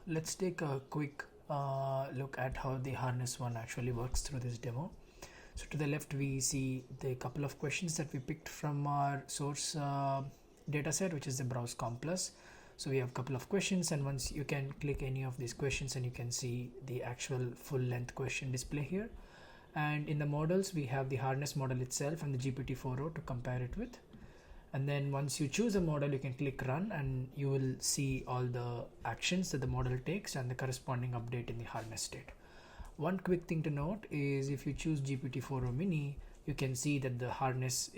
let's take a quick look at how the harness one actually works through this demo. So to the left we see the couple of questions that we picked from our source data set, which is the BrowseCom Plus. So we have a couple of questions, and once you can click any of these questions and you can see the actual full length question display here. And in the models we have the harness model itself and the GPT-4o to compare it with. And then once you choose a model, you can click run and you will see all the actions that the model takes and the corresponding update in the harness state. One quick thing to note is if you choose GPT-4o mini, you can see that the harness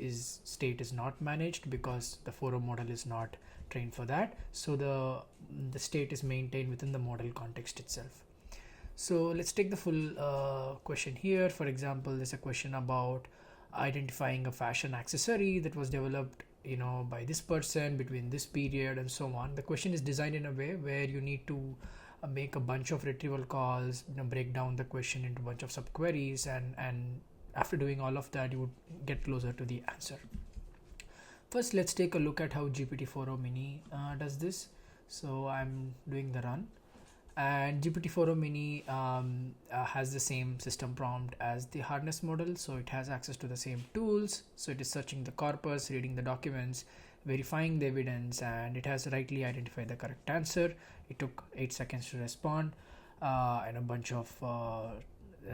state is not managed because the 4o model is not trained for that. So the state is maintained within the model context itself. So let's take the full question here. For example, there's a question about identifying a fashion accessory that was developed by this person between this period and so on. The question is designed in a way where you need to make a bunch of retrieval calls, break down the question into a bunch of subqueries, and after doing all of that you would get closer to the answer. First, let's take a look at how GPT-4o mini does this. So I'm doing the run, and GPT-4o mini has the same system prompt as the harness model, so it has access to the same tools. So it is searching the corpus, reading the documents, verifying the evidence, and it has rightly identified the correct answer. It took 8 seconds to respond, and a bunch of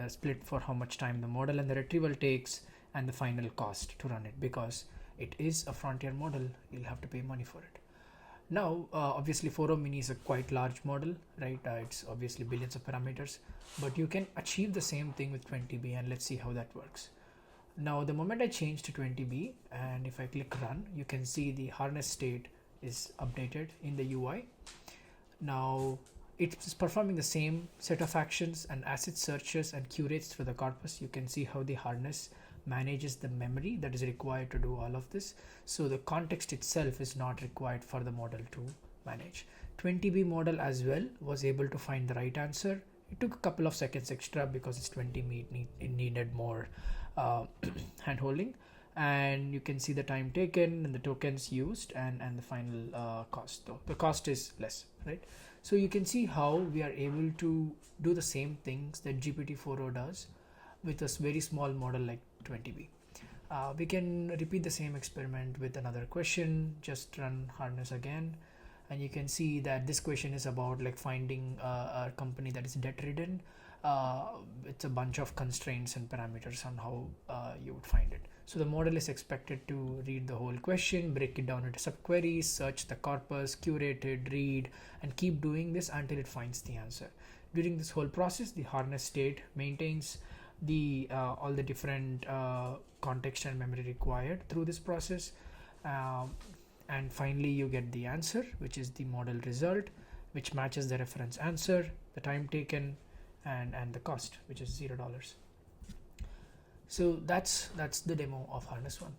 split for how much time the model and the retrieval takes, and the final cost to run it. Because it is a frontier model, you'll have to pay money for it. Now, obviously 4o mini is a quite large model, right? It's obviously billions of parameters, but you can achieve the same thing with 20B, and let's see how that works. Now, the moment I change to 20B and if I click run, you can see the harness state is updated in the UI. Now, it's performing the same set of actions, and as it searches and curates through the corpus, you can see how the harness manages the memory that is required to do all of this. So the context itself is not required for the model to manage. 20B model as well was able to find the right answer. It took a couple of seconds extra because it's 20B, it needed more hand holding, and you can see the time taken and the tokens used and the final cost, though the cost is less, right? So you can see how we are able to do the same things that GPT-4o does with a very small model like 20B. We can repeat the same experiment with another question. Just run harness again, and you can see that this question is about like finding a company that is debt ridden. It's a bunch of constraints and parameters on how you would find it. So the model is expected to read the whole question, break it down into subqueries, search the corpus, curate it, read, and keep doing this until it finds the answer. During this whole process, the harness state maintains the all the different context and memory required through this process, and finally you get the answer, which is the model result, which matches the reference answer, the time taken, and the cost, which is $0. So that's the demo of harness one.